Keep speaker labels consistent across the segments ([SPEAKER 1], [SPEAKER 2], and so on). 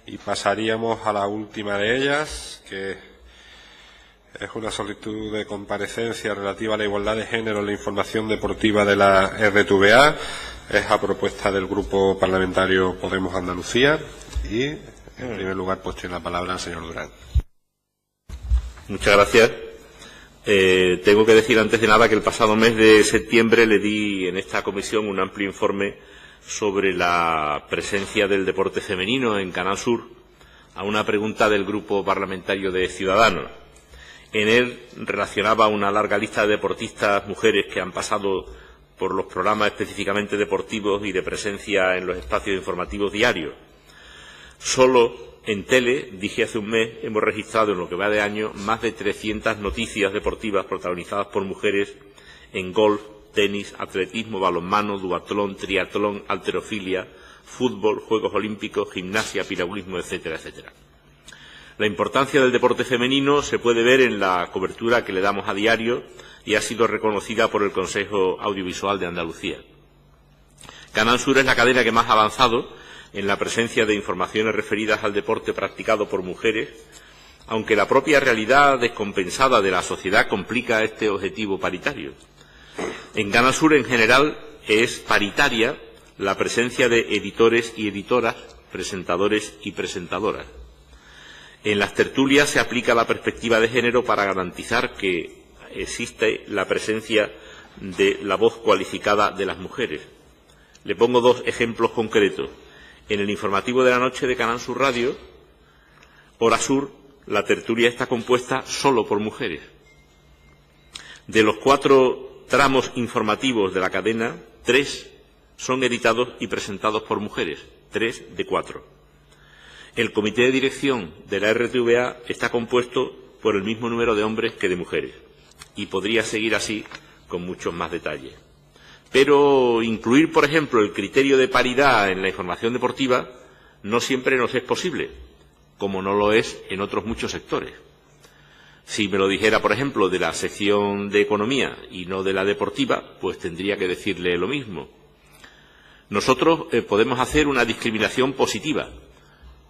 [SPEAKER 1] Y pasaríamos a la última de ellas, que es una solicitud de comparecencia relativa a la igualdad de género en la información deportiva de la RTVA. Es a propuesta del Grupo Parlamentario Podemos Andalucía. Y, en primer lugar, pues tiene la palabra el señor Durán.
[SPEAKER 2] Muchas gracias. Tengo que decir antes de nada que el pasado mes de septiembre le di en esta comisión un amplio informe sobre la presencia del deporte femenino en Canal Sur a una pregunta del Grupo Parlamentario de Ciudadanos. En él relacionaba una larga lista de deportistas mujeres que han pasado por los programas específicamente deportivos y de presencia en los espacios informativos diarios. Solo en tele, dije hace un mes, hemos registrado en lo que va de año más de 300 noticias deportivas protagonizadas por mujeres en golf, tenis, atletismo, balonmano, duatlón, triatlón, halterofilia, fútbol, Juegos Olímpicos, gimnasia, piragüismo, etcétera, etcétera. La importancia del deporte femenino se puede ver en la cobertura que le damos a diario y ha sido reconocida por el Consejo Audiovisual de Andalucía. Canal Sur es la cadena que más ha avanzado en la presencia de informaciones referidas al deporte practicado por mujeres, aunque la propia realidad descompensada de la sociedad complica este objetivo paritario. En Canal Sur, en general, es paritaria la presencia de editores y editoras, presentadores y presentadoras. En las tertulias se aplica la perspectiva de género para garantizar que existe la presencia de la voz cualificada de las mujeres. Le pongo dos ejemplos concretos. En el informativo de la noche de Canal Sur Radio, Hora Sur, la tertulia está compuesta solo por mujeres. De los 4 tramos informativos de la cadena, 3 son editados y presentados por mujeres, 3 de 4. El comité de dirección de la RTVA está compuesto por el mismo número de hombres que de mujeres, y podría seguir así con muchos más detalles. Pero incluir, por ejemplo, el criterio de paridad en la información deportiva no siempre nos es posible, como no lo es en otros muchos sectores. Si me lo dijera, por ejemplo, de la sección de economía y no de la deportiva, pues tendría que decirle lo mismo. Nosotros podemos hacer una discriminación positiva,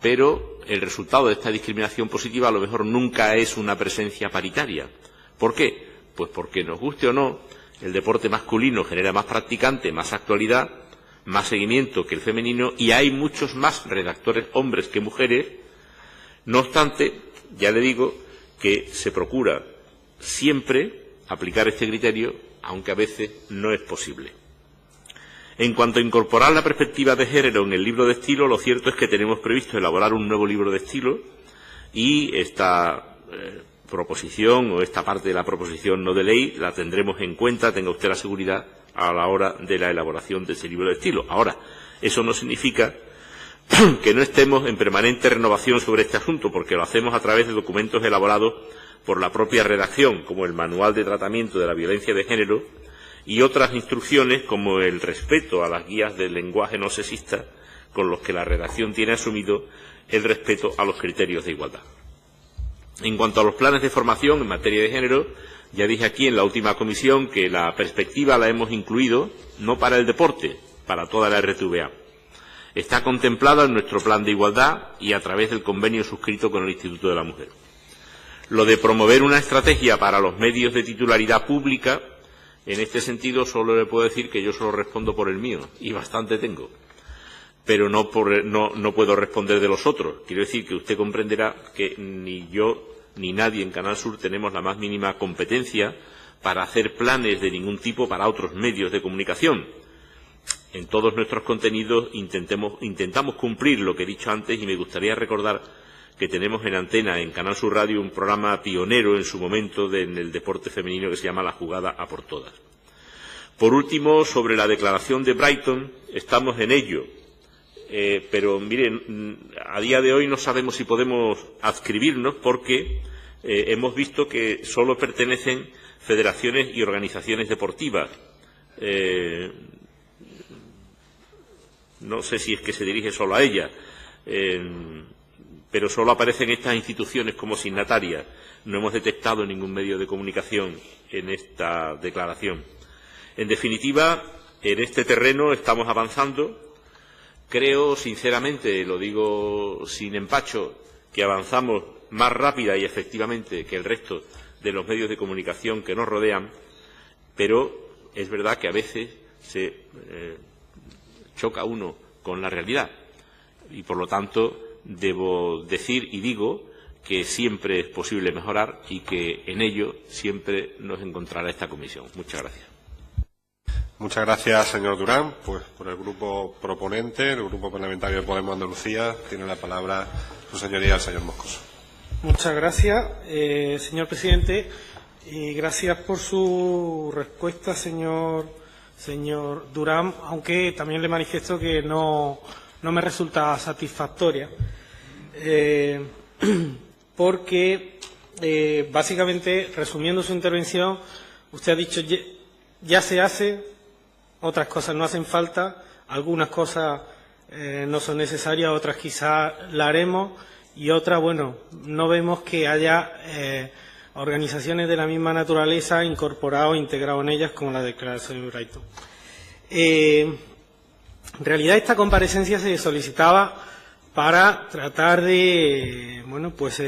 [SPEAKER 2] pero el resultado de esta discriminación positiva a lo mejor nunca es una presencia paritaria. ¿Por qué? Pues porque, nos guste o no, el deporte masculino genera más practicantes, más actualidad, más seguimiento que el femenino, y hay muchos más redactores hombres que mujeres. No obstante, ya le digo que se procura siempre aplicar este criterio, aunque a veces no es posible. En cuanto a incorporar la perspectiva de género en el libro de estilo, lo cierto es que tenemos previsto elaborar un nuevo libro de estilo y esta proposición o esta parte de la proposición no de ley la tendremos en cuenta, tenga usted la seguridad, a la hora de la elaboración de ese libro de estilo. Ahora, eso no significa que no estemos en permanente renovación sobre este asunto, porque lo hacemos a través de documentos elaborados por la propia redacción, como el Manual de Tratamiento de la Violencia de Género, y otras instrucciones como el respeto a las guías del lenguaje no sexista, con los que la redacción tiene asumido el respeto a los criterios de igualdad. En cuanto a los planes de formación en materia de género, ya dije aquí en la última comisión que la perspectiva la hemos incluido no para el deporte, para toda la RTVA. Está contemplada en nuestro plan de igualdad y a través del convenio suscrito con el Instituto de la Mujer. Lo de promover una estrategia para los medios de titularidad pública, en este sentido solo le puedo decir que yo solo respondo por el mío, y bastante tengo, pero no puedo responder de los otros. Quiero decir que usted comprenderá que ni yo ni nadie en Canal Sur tenemos la más mínima competencia para hacer planes de ningún tipo para otros medios de comunicación. En todos nuestros contenidos intentamos cumplir lo que he dicho antes, y me gustaría recordar que tenemos en antena, en Canal Sur Radio, un programa pionero en su momento en el deporte femenino que se llama La Jugada a por Todas. Por último, sobre la declaración de Brighton, estamos en ello, pero miren, a día de hoy no sabemos si podemos adscribirnos porque hemos visto que solo pertenecen federaciones y organizaciones deportivas. No sé si es que se dirige solo a ellas, pero solo aparecen estas instituciones como signatarias. No hemos detectado ningún medio de comunicación en esta declaración. En definitiva, en este terreno estamos avanzando, Creo, sinceramente, lo digo sin empacho, que avanzamos más rápida y efectivamente que el resto de los medios de comunicación que nos rodean, pero es verdad que a veces se choca uno con la realidad y, por lo tanto, debo decir y digo que siempre es posible mejorar y que en ello siempre nos encontrará esta comisión. Muchas gracias.
[SPEAKER 1] Muchas gracias, señor Durán. Pues por el grupo proponente, el Grupo Parlamentario de Podemos Andalucía, tiene la palabra su señoría, el señor Moscoso.
[SPEAKER 3] Muchas gracias, señor presidente, y gracias por su respuesta, señor Durán, aunque también le manifiesto que no me resulta satisfactoria, porque básicamente, resumiendo su intervención, usted ha dicho ya se hace, otras cosas no hacen falta, algunas cosas no son necesarias, otras quizás la haremos y otras, bueno, no vemos que haya organizaciones de la misma naturaleza incorporado o integrado en ellas, como la declaración de Brighton. En realidad, esta comparecencia se solicitaba para tratar de, bueno, pues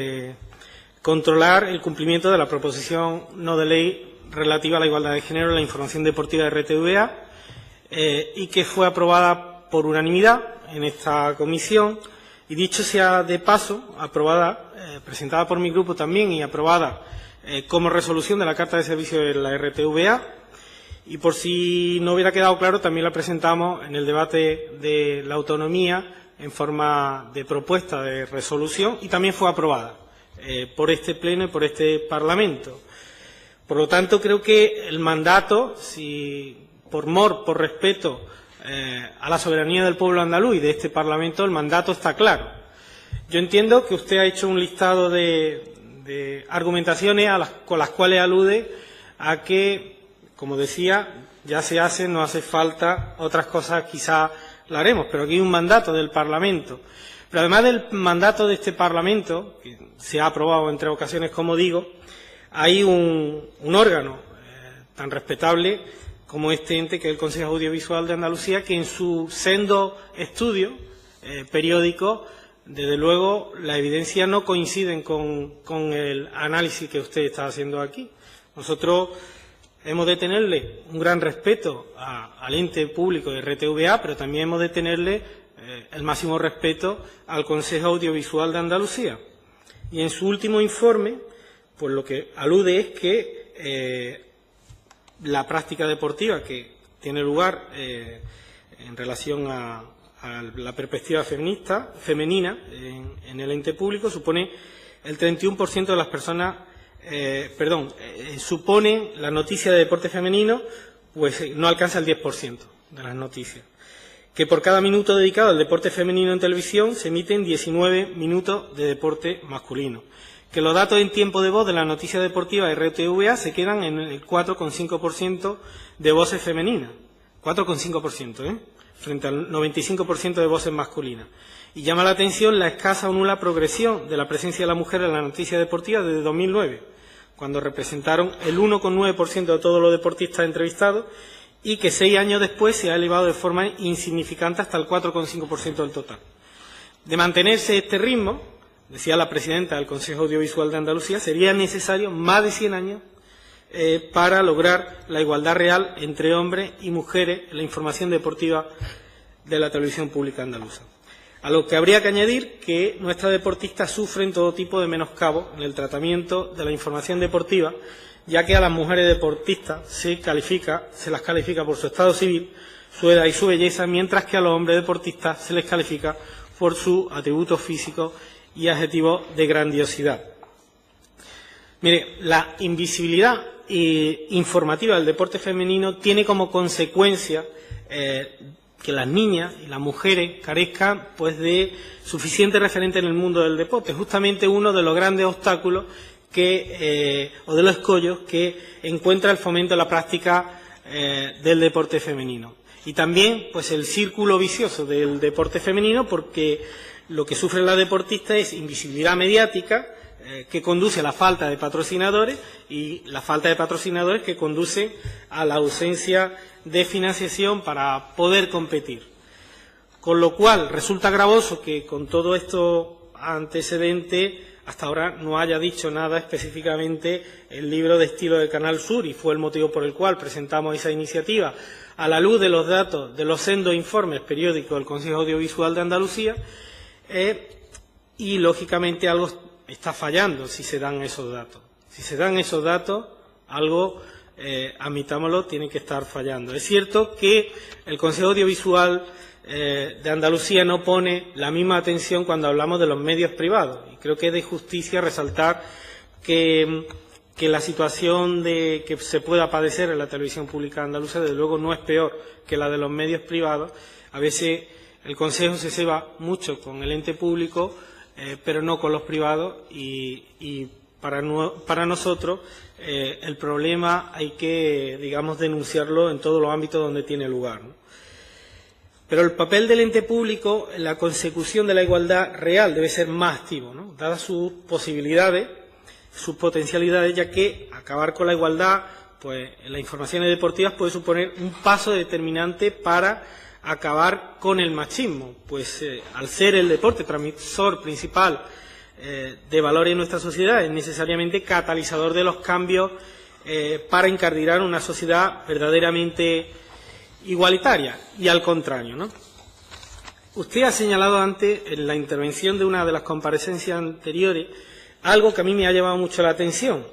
[SPEAKER 3] controlar el cumplimiento de la proposición no de ley relativa a la igualdad de género en la información deportiva de RTVA y que fue aprobada por unanimidad en esta comisión. Y dicho sea de paso, aprobada, presentada por mi grupo también y aprobada como resolución de la Carta de Servicio de la RTVA. Y por si no hubiera quedado claro, también la presentamos en el debate de la autonomía en forma de propuesta de resolución y también fue aprobada por este Pleno y por este Parlamento. Por lo tanto, creo que el mandato, si por mor, por respeto a la soberanía del pueblo andaluz y de este Parlamento, el mandato está claro. Yo entiendo que usted ha hecho un listado de argumentaciones con las cuales alude a que, como decía, ya se hace, no hace falta, otras cosas quizás la haremos, pero aquí hay un mandato del Parlamento. Pero además del mandato de este Parlamento, que se ha aprobado en 3 ocasiones, como digo, hay un órgano tan respetable como este ente, que es el Consejo Audiovisual de Andalucía, que en su sendo estudio periódico, desde luego, las evidencias no coinciden con el análisis que usted está haciendo aquí. Nosotros hemos de tenerle un gran respeto al ente público de RTVA, pero también hemos de tenerle el máximo respeto al Consejo Audiovisual de Andalucía. Y en su último informe, pues lo que alude es que la práctica deportiva que tiene lugar en relación a la perspectiva femenina en el ente público supone el 31% de las personas, supone la noticia de deporte femenino, pues no alcanza el 10% de las noticias. Que por cada minuto dedicado al deporte femenino en televisión se emiten 19 minutos de deporte masculino. Que los datos en tiempo de voz de la noticia deportiva de RTVA se quedan en el 4,5% de voces femeninas. 4,5%, frente al 95% de voces masculinas. Y llama la atención la escasa o nula progresión de la presencia de la mujer en la noticia deportiva desde 2009, cuando representaron el 1,9% de todos los deportistas entrevistados y que 6 años después se ha elevado de forma insignificante hasta el 4,5% del total. De mantenerse este ritmo, decía la presidenta del Consejo Audiovisual de Andalucía, sería necesario más de 100 años para lograr la igualdad real entre hombres y mujeres en la información deportiva de la televisión pública andaluza. A lo que habría que añadir que nuestras deportistas sufren todo tipo de menoscabo en el tratamiento de la información deportiva, ya que a las mujeres deportistas se las califica por su estado civil, su edad y su belleza, mientras que a los hombres deportistas se les califica por sus atributos físicos y adjetivos de grandiosidad. Mire, la invisibilidad informativa del deporte femenino tiene como consecuencia que las niñas y las mujeres carezcan pues de suficiente referente en el mundo del deporte. Justamente uno de los grandes obstáculos o de los escollos que encuentra el fomento de la práctica del deporte femenino. Y también pues el círculo vicioso del deporte femenino, porque lo que sufre la deportista es invisibilidad mediática, que conduce a la falta de patrocinadores y la falta de patrocinadores que conduce a la ausencia de financiación para poder competir. Con lo cual, resulta gravoso que con todo esto antecedente hasta ahora no haya dicho nada específicamente el libro de estilo de Canal Sur, y fue el motivo por el cual presentamos esa iniciativa a la luz de los datos de los sendos informes periódicos del Consejo Audiovisual de Andalucía, y lógicamente algo está fallando si se dan esos datos. Si se dan esos datos, algo, admitámoslo, tiene que estar fallando. Es cierto que el Consejo Audiovisual de Andalucía no pone la misma atención cuando hablamos de los medios privados, y creo que es de justicia resaltar que la situación que se pueda padecer en la televisión pública andaluza, desde luego, no es peor que la de los medios privados. A veces el Consejo se ceba mucho con el ente público, pero no con los privados, y para nosotros el problema hay que, digamos, denunciarlo en todos los ámbitos donde tiene lugar, ¿no? Pero el papel del ente público en la consecución de la igualdad real debe ser más activo, ¿no? Dadas sus posibilidades, sus potencialidades, ya que acabar con la igualdad, pues en las informaciones deportivas puede suponer un paso determinante para acabar con el machismo, pues al ser el deporte transmisor principal de valores en nuestra sociedad, es necesariamente catalizador de los cambios para incardinar una sociedad verdaderamente igualitaria, y al contrario, ¿no? Usted ha señalado antes, en la intervención de una de las comparecencias anteriores, algo que a mí me ha llamado mucho la atención.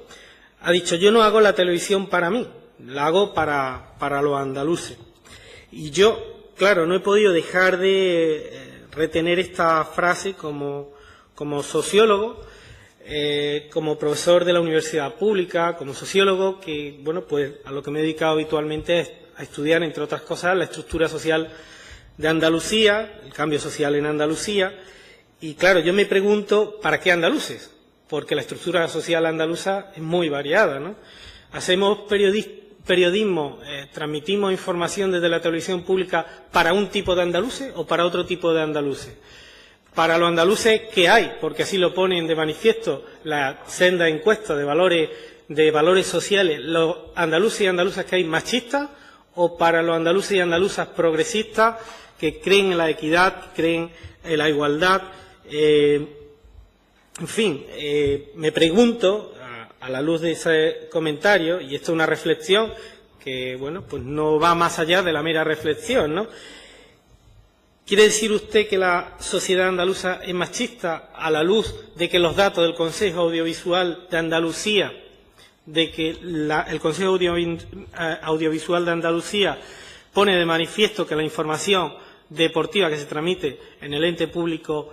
[SPEAKER 3] Ha dicho: yo no hago la televisión para mí, la hago para los andaluces. Y yo, claro, no he podido dejar de retener esta frase como sociólogo, como profesor de la universidad pública, como sociólogo, que, bueno, pues a lo que me he dedicado habitualmente es a estudiar, entre otras cosas, la estructura social de Andalucía, el cambio social en Andalucía. Y claro, yo me pregunto, ¿para qué andaluces? Porque la estructura social andaluza es muy variada, ¿no? Hacemos periodismo, transmitimos información desde la televisión pública para un tipo de andaluces o para otro tipo de andaluces. Para los andaluces, ¿qué hay? Porque así lo ponen de manifiesto la senda encuesta de valores sociales, los andaluces y andaluzas que hay machistas, o para los andaluces y andaluzas progresistas que creen en la equidad, que creen en la igualdad. En fin, me pregunto, a la luz de ese comentario, y esto es una reflexión que, bueno, pues no va más allá de la mera reflexión, ¿no? ¿Quiere decir usted que la sociedad andaluza es machista a la luz de que los datos del Consejo Audiovisual de Andalucía, de que el Consejo Audiovisual de Andalucía pone de manifiesto que la información deportiva que se transmite en el ente público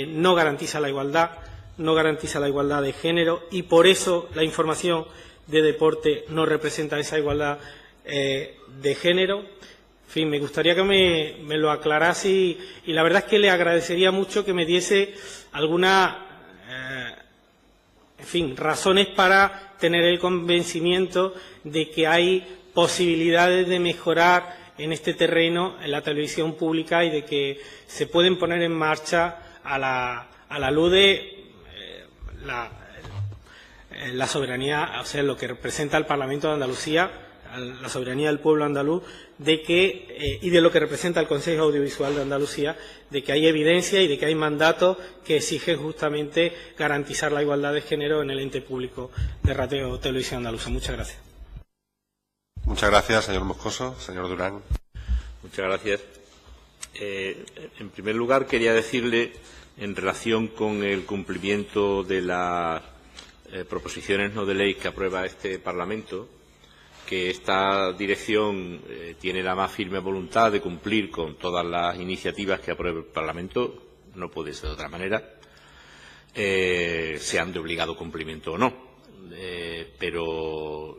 [SPEAKER 3] no garantiza la igualdad de género, y por eso la información de deporte no representa esa igualdad de género? En fin, me gustaría que me lo aclarase, y la verdad es que le agradecería mucho que me diese alguna razones para tener el convencimiento de que hay posibilidades de mejorar en este terreno en la televisión pública, y de que se pueden poner en marcha a la luz de la soberanía, o sea, lo que representa el Parlamento de Andalucía, la soberanía del pueblo andaluz, y de lo que representa el Consejo Audiovisual de Andalucía, de que hay evidencia y de que hay mandatos que exigen justamente garantizar la igualdad de género en el ente público de Radio y Televisión Andaluza. Muchas gracias.
[SPEAKER 1] Muchas gracias, señor Moscoso. Señor Durán.
[SPEAKER 2] Muchas gracias. En primer lugar, quería decirle, en relación con el cumplimiento de las proposiciones no de ley que aprueba este Parlamento, que esta dirección tiene la más firme voluntad de cumplir con todas las iniciativas que apruebe el Parlamento, no puede ser de otra manera, sean de obligado cumplimiento o no. Pero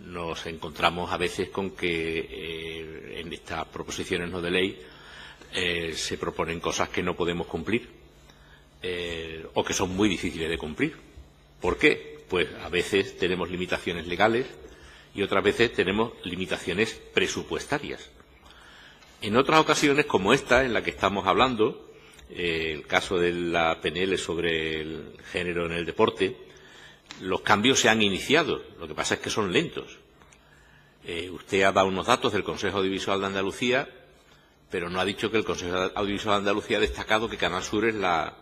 [SPEAKER 2] nos encontramos a veces con que en estas proposiciones no de ley se proponen cosas que no podemos cumplir o que son muy difíciles de cumplir. ¿Por qué? Pues a veces tenemos limitaciones legales y otras veces tenemos limitaciones presupuestarias. En otras ocasiones, como esta en la que estamos hablando, el caso de la PNL sobre el género en el deporte, los cambios se han iniciado, lo que pasa es que son lentos. Usted ha dado unos datos del Consejo Audiovisual de Andalucía pero no ha dicho que el Consejo Audiovisual de Andalucía ha destacado que Canal Sur es la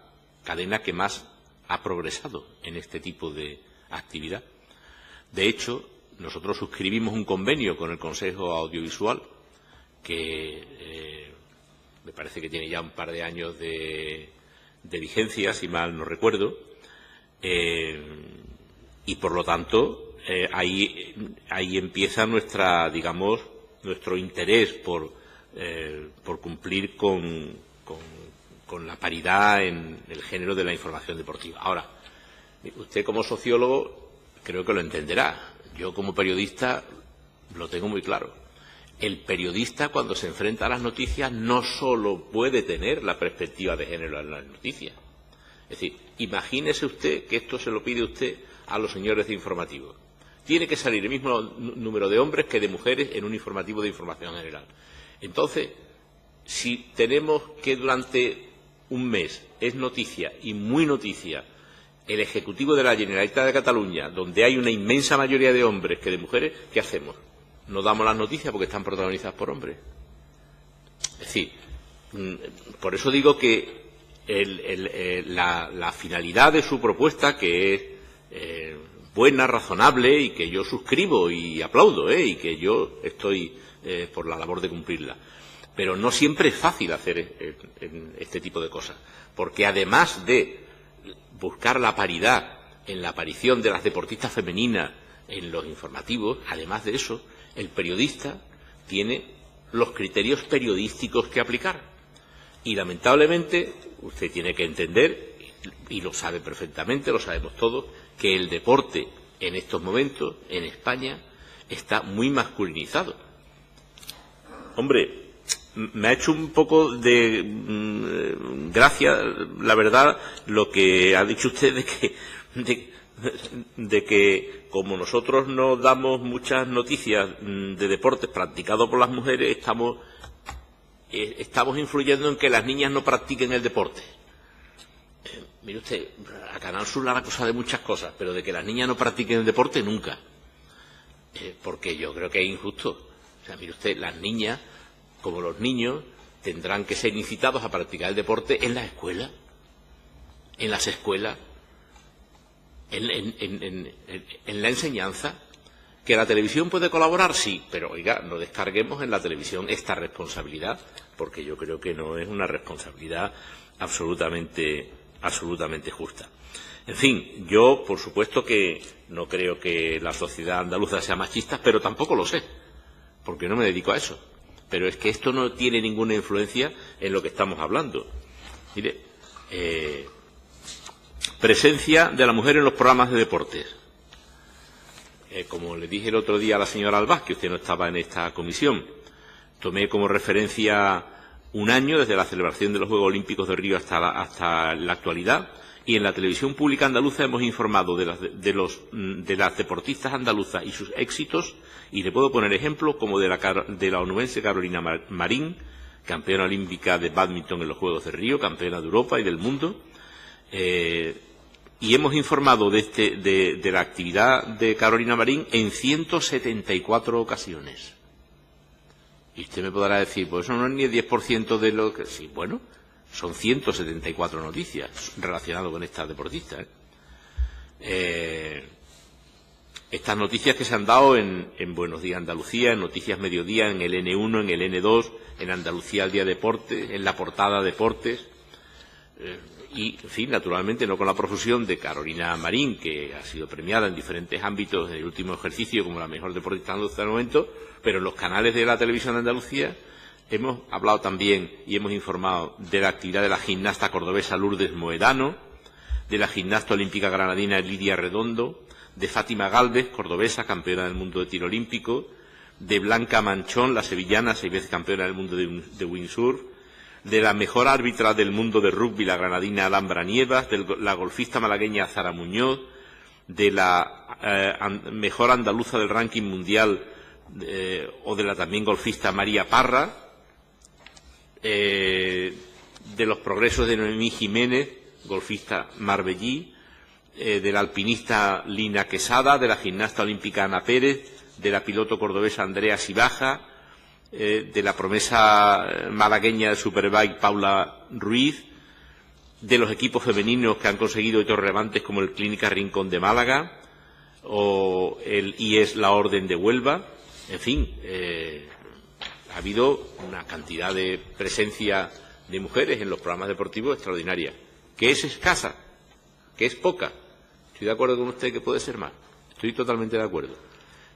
[SPEAKER 2] cadena que más ha progresado en este tipo de actividad. De hecho, nosotros suscribimos un convenio con el Consejo Audiovisual que me parece que tiene ya un par de años de vigencia, si mal no recuerdo, y por lo tanto ahí empieza nuestro interés por cumplir con la paridad en el género de la información deportiva. Ahora, usted como sociólogo creo que lo entenderá. Yo como periodista lo tengo muy claro. El periodista, cuando se enfrenta a las noticias, no solo puede tener la perspectiva de género en las noticias. Es decir, imagínese usted que esto se lo pide usted a los señores de informativos. Tiene que salir el mismo número de hombres que de mujeres en un informativo de información general. Entonces, si tenemos que durante un mes es noticia y muy noticia el Ejecutivo de la Generalitat de Cataluña, donde hay una inmensa mayoría de hombres que de mujeres, ¿qué hacemos? No damos las noticias porque están protagonizadas por hombres. Es decir, por eso digo que la finalidad de su propuesta, que es buena, razonable y que yo suscribo y aplaudo, y que yo estoy por la labor de cumplirla. Pero no siempre es fácil hacer este tipo de cosas, porque además de buscar la paridad en la aparición de las deportistas femeninas en los informativos, además de eso, el periodista tiene los criterios periodísticos que aplicar. Y lamentablemente usted tiene que entender, y lo sabe perfectamente, lo sabemos todos, que el deporte en estos momentos en España está muy masculinizado. Hombre, me ha hecho un poco de gracia, la verdad, lo que ha dicho usted de que como nosotros no damos muchas noticias de deportes practicados por las mujeres, estamos influyendo en que las niñas no practiquen el deporte. Mire usted, a Canal Sur la cosa de muchas cosas, pero de que las niñas no practiquen el deporte, nunca. Porque yo creo que es injusto. O sea, mire usted, las niñas, como los niños, tendrán que ser incitados a practicar el deporte en las escuelas, en las escuelas, en la enseñanza. ¿Que la televisión puede colaborar? Sí, pero oiga, no descarguemos en la televisión esta responsabilidad, porque yo creo que no es una responsabilidad absolutamente justa. En fin, yo por supuesto que no creo que la sociedad andaluza sea machista, pero tampoco lo sé, porque no me dedico a eso. Pero es que esto no tiene ninguna influencia en lo que estamos hablando. Mire, presencia de la mujer en los programas de deportes. Como le dije el otro día a la señora Albaz, que usted no estaba en esta comisión, tomé como referencia un año desde la celebración de los Juegos Olímpicos de Río hasta la actualidad, y en la televisión pública andaluza hemos informado de las deportistas andaluzas y sus éxitos, y le puedo poner ejemplos como de la onubense Carolina Marín, campeona olímpica de bádminton en los Juegos de Río, campeona de Europa y del mundo, y hemos informado de la actividad de Carolina Marín en 174 ocasiones. Y usted me podrá decir, pues eso no es ni el 10% de lo que... Sí, bueno, son 174 noticias relacionadas con estas deportistas. Estas noticias que se han dado en Buenos Días Andalucía, en Noticias Mediodía, en el N1, en el N2, en Andalucía al Día Deportes, en la portada Deportes... Y, en fin, naturalmente no con la profusión de Carolina Marín, que ha sido premiada en diferentes ámbitos en el último ejercicio como la mejor deportista andaluza del momento, pero en los canales de la televisión de Andalucía hemos hablado también y hemos informado de la actividad de la gimnasta cordobesa Lourdes Moedano, de la gimnasta olímpica granadina Lidia Redondo, de Fátima Gálvez, cordobesa, campeona del mundo de tiro olímpico, de Blanca Manchón, la sevillana, 6 veces campeona del mundo de windsurf, de la mejor árbitra del mundo de rugby, la granadina Alhambra Nievas, de la golfista malagueña Zara Muñoz, de la mejor andaluza del ranking mundial o de la también golfista María Parra, de los progresos de Noemí Jiménez, golfista marbellí, de la alpinista Lina Quesada, de la gimnasta olímpica Ana Pérez, de la piloto cordobesa Andrea Sibaja, de la promesa malagueña de Superbike Paula Ruiz, de los equipos femeninos que han conseguido hitos relevantes como el Clínica Rincón de Málaga o el IES La Orden de Huelva. En fin, ha habido una cantidad de presencia de mujeres en los programas deportivos extraordinaria, que es escasa, que es poca. Estoy de acuerdo con usted que puede ser más, estoy totalmente de acuerdo,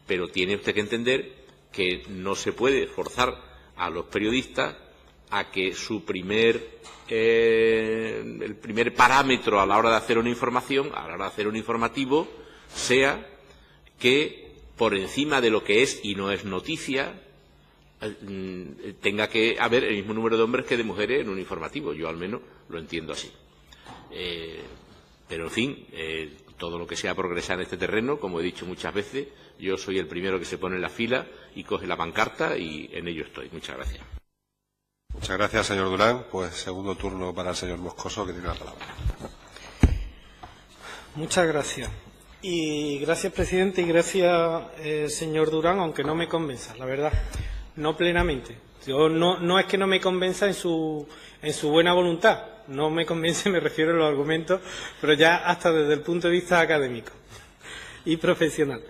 [SPEAKER 2] pero tiene usted que entender que no se puede forzar a los periodistas a que el primer parámetro a la hora de hacer una información, a la hora de hacer un informativo, sea que por encima de lo que es y no es noticia tenga que haber el mismo número de hombres que de mujeres en un informativo. Yo al menos lo entiendo así. Pero en fin, todo lo que sea progresar en este terreno, como he dicho muchas veces, yo soy el primero que se pone en la fila y coge la pancarta y en ello estoy. Muchas gracias.
[SPEAKER 1] Muchas gracias, señor Durán. Pues segundo turno para el señor Moscoso, que tiene la palabra.
[SPEAKER 3] Muchas gracias. Y gracias, presidente, y gracias, señor Durán, aunque no me convenza, la verdad, no plenamente. Yo no es que no me convenza en su buena voluntad, no me convence, me refiero a los argumentos, pero ya hasta desde el punto de vista académico y profesional.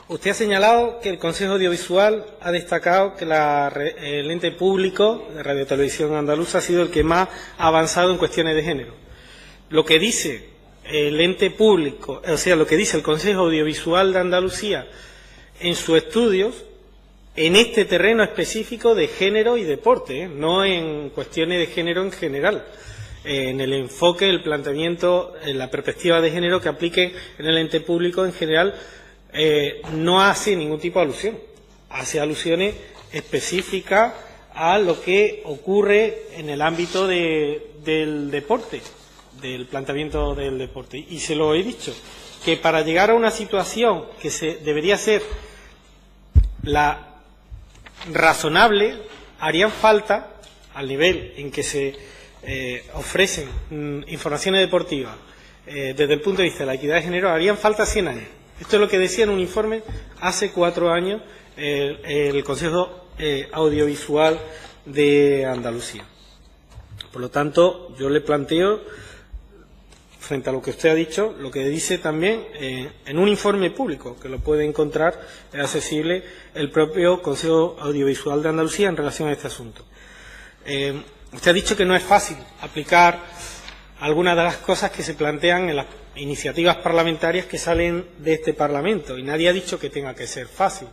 [SPEAKER 3] Usted ha señalado que el Consejo Audiovisual ha destacado que el ente público de Radio Televisión Andaluza ha sido el que más ha avanzado en cuestiones de género. Lo que dice el ente público, o sea, lo que dice el Consejo Audiovisual de Andalucía en sus estudios, en este terreno específico de género y deporte, no en cuestiones de género en general, en el enfoque, el planteamiento, en la perspectiva de género que aplique en el ente público en general, no hace ningún tipo de alusión, hace alusiones específicas a lo que ocurre en el ámbito del deporte, del planteamiento del deporte. Y se lo he dicho, que para llegar a una situación que debería ser la razonable, harían falta, al nivel en que se ofrecen informaciones deportivas desde el punto de vista de la equidad de género, harían falta 100 años. Esto es lo que decía en un informe hace 4 años el Consejo Audiovisual de Andalucía. Por lo tanto, yo le planteo, frente a lo que usted ha dicho, lo que dice también en un informe público, que lo puede encontrar, es accesible, el propio Consejo Audiovisual de Andalucía en relación a este asunto. Usted ha dicho que no es fácil aplicar algunas de las cosas que se plantean en las iniciativas parlamentarias que salen de este Parlamento, y nadie ha dicho que tenga que ser fácil.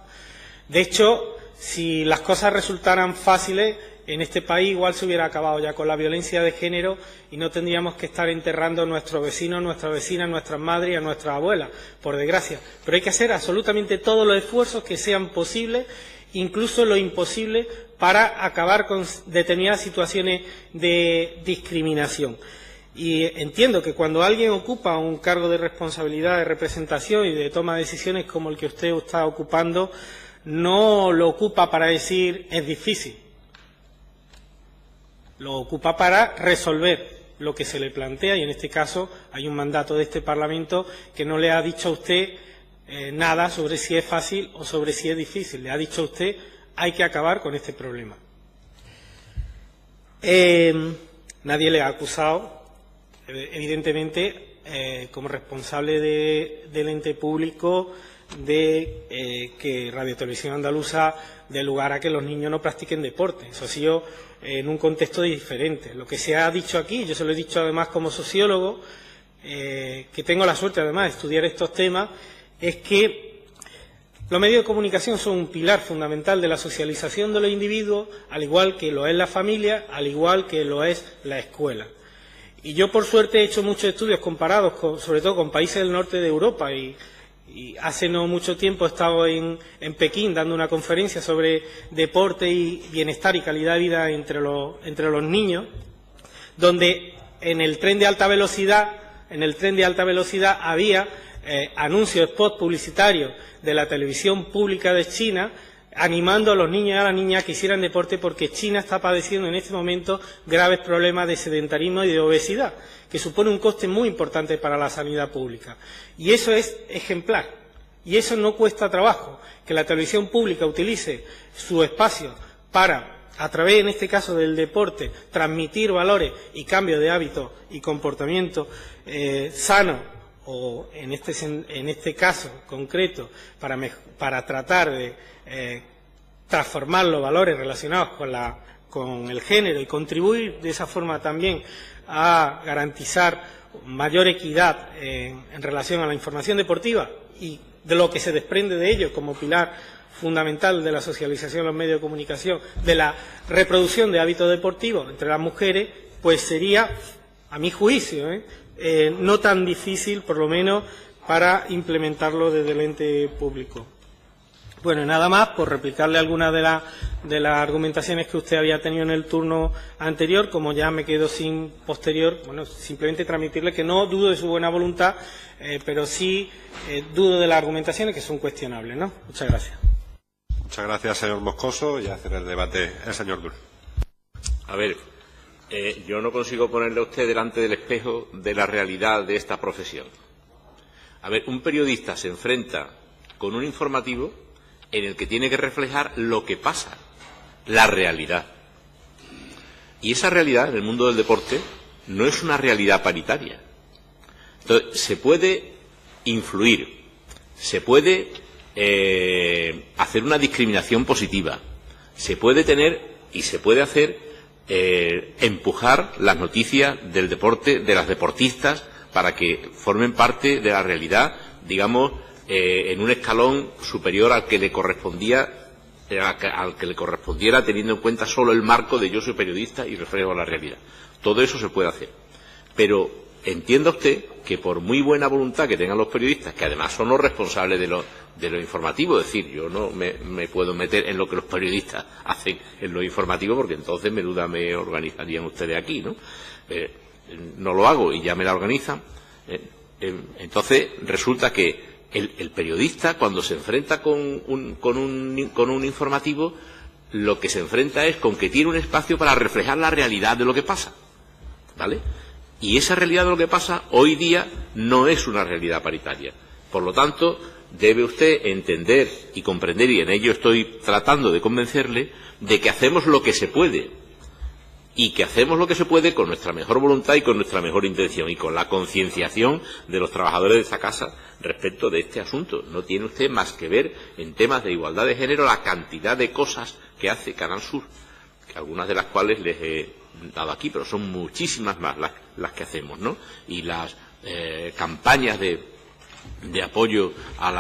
[SPEAKER 3] De hecho, si las cosas resultaran fáciles, en este país igual se hubiera acabado ya con la violencia de género y no tendríamos que estar enterrando a nuestros vecinos, nuestras vecinas, nuestras madres y a nuestras abuelas, por desgracia. Pero hay que hacer absolutamente todos los esfuerzos que sean posibles, incluso lo imposible, para acabar con determinadas situaciones de discriminación. Y entiendo que cuando alguien ocupa un cargo de responsabilidad, de representación y de toma de decisiones como el que usted está ocupando, no lo ocupa para decir es difícil. Lo ocupa para resolver lo que se le plantea, y en este caso hay un mandato de este Parlamento que no le ha dicho a usted nada sobre si es fácil o sobre si es difícil. Le ha dicho a usted hay que acabar con este problema. Nadie le ha acusado, evidentemente, como responsable del ente público, de que Radio Televisión Andaluza dé lugar a que los niños no practiquen deporte. Eso ha sido en un contexto diferente. Lo que se ha dicho aquí, yo se lo he dicho además como sociólogo, que tengo la suerte además de estudiar estos temas, es que los medios de comunicación son un pilar fundamental de la socialización de los individuos, al igual que lo es la familia, al igual que lo es la escuela. Y yo, por suerte, he hecho muchos estudios comparados, sobre todo con países del norte de Europa, y hace no mucho tiempo he estado en Pekín dando una conferencia sobre deporte y bienestar y calidad de vida entre los niños, donde en el tren de alta velocidad había anuncios, spots publicitarios de la televisión pública de China animando a los niños y a las niñas que hicieran deporte, porque China está padeciendo en este momento graves problemas de sedentarismo y de obesidad, que supone un coste muy importante para la sanidad pública. Y eso es ejemplar. Y eso no cuesta trabajo. Que la televisión pública utilice su espacio para, a través, en este caso, del deporte, transmitir valores y cambio de hábitos y comportamiento sano, o en este caso concreto, para tratar de transformar los valores relacionados con el género y contribuir de esa forma también a garantizar mayor equidad en relación a la información deportiva y de lo que se desprende de ello como pilar fundamental de la socialización en los medios de comunicación, de la reproducción de hábitos deportivos entre las mujeres, pues sería, a mi juicio, no tan difícil, por lo menos, para implementarlo desde el ente público. Bueno, nada más, por replicarle algunas de las argumentaciones que usted había tenido en el turno anterior, como ya me quedo sin posterior, bueno, simplemente transmitirle que no dudo de su buena voluntad, pero sí dudo de las argumentaciones que son cuestionables, ¿no? Muchas gracias.
[SPEAKER 1] Muchas gracias, señor Moscoso. Y a hacer el debate el señor Dul.
[SPEAKER 2] A ver, yo no consigo ponerle a usted delante del espejo de la realidad de esta profesión. A ver, un periodista se enfrenta con un informativo en el que tiene que reflejar lo que pasa, la realidad. Y esa realidad, en el mundo del deporte, no es una realidad paritaria. Entonces, se puede influir, se puede hacer una discriminación positiva, se puede tener y se puede hacer empujar las noticias del deporte, de las deportistas, para que formen parte de la realidad, digamos, en un escalón superior al que le correspondiera teniendo en cuenta solo el marco de yo soy periodista y reflejo la realidad. Todo eso se puede hacer. Pero entienda usted que por muy buena voluntad que tengan los periodistas, que además son los responsables de lo informativo, es decir, yo no me puedo meter en lo que los periodistas hacen en lo informativo, porque entonces menuda me organizarían ustedes aquí, ¿no? No lo hago y ya me la organizan. Entonces resulta que el periodista, cuando se enfrenta con un informativo, lo que se enfrenta es con que tiene un espacio para reflejar la realidad de lo que pasa, ¿vale? Y esa realidad de lo que pasa hoy día no es una realidad paritaria. Por lo tanto, debe usted entender y comprender, y en ello estoy tratando de convencerle, de que hacemos lo que se puede. Y que hacemos lo que se puede con nuestra mejor voluntad y con nuestra mejor intención y con la concienciación de los trabajadores de esta casa respecto de este asunto. No tiene usted más que ver en temas de igualdad de género la cantidad de cosas que hace Canal Sur, que algunas de las cuales les he dado aquí, pero son muchísimas más las que hacemos, ¿no? Y las campañas de apoyo a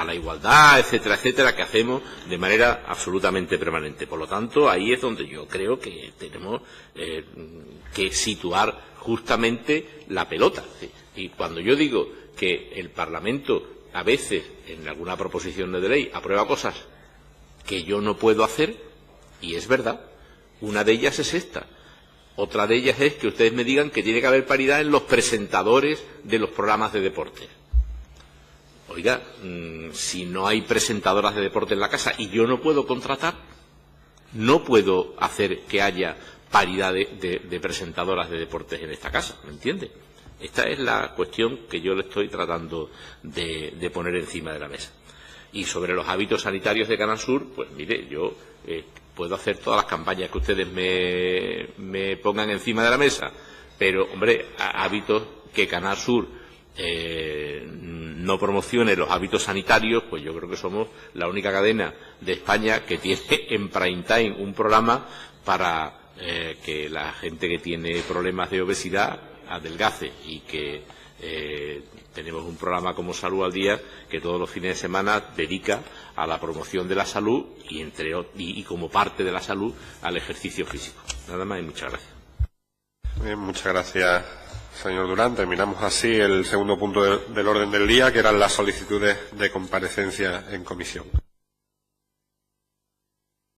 [SPEAKER 2] la igualdad, etcétera, etcétera, que hacemos de manera absolutamente permanente. Por lo tanto, ahí es donde yo creo que tenemos que situar justamente la pelota. Y cuando yo digo que el Parlamento a veces, en alguna proposición de ley, aprueba cosas que yo no puedo hacer, y es verdad, una de ellas es esta. Otra de ellas es que ustedes me digan que tiene que haber paridad en los presentadores de los programas de deporte. Oiga, si no hay presentadoras de deporte en la casa y yo no puedo contratar, no puedo hacer que haya paridad de presentadoras de deportes en esta casa, ¿me entiende? Esta es la cuestión que yo le estoy tratando de poner encima de la mesa. Y sobre los hábitos sanitarios de Canal Sur, pues mire, yo puedo hacer todas las campañas que ustedes me pongan encima de la mesa, pero, hombre, hábitos que Canal Sur no promocione los hábitos sanitarios, pues yo creo que somos la única cadena de España que tiene en prime time un programa para que la gente que tiene problemas de obesidad adelgace, y que tenemos un programa como Salud al Día que todos los fines de semana dedica a la promoción de la salud y como parte de la salud al ejercicio físico. Nada más y muchas gracias.
[SPEAKER 1] Bien, muchas gracias, señor Durán. Terminamos así el segundo punto del orden del día, que eran las solicitudes de comparecencia en comisión.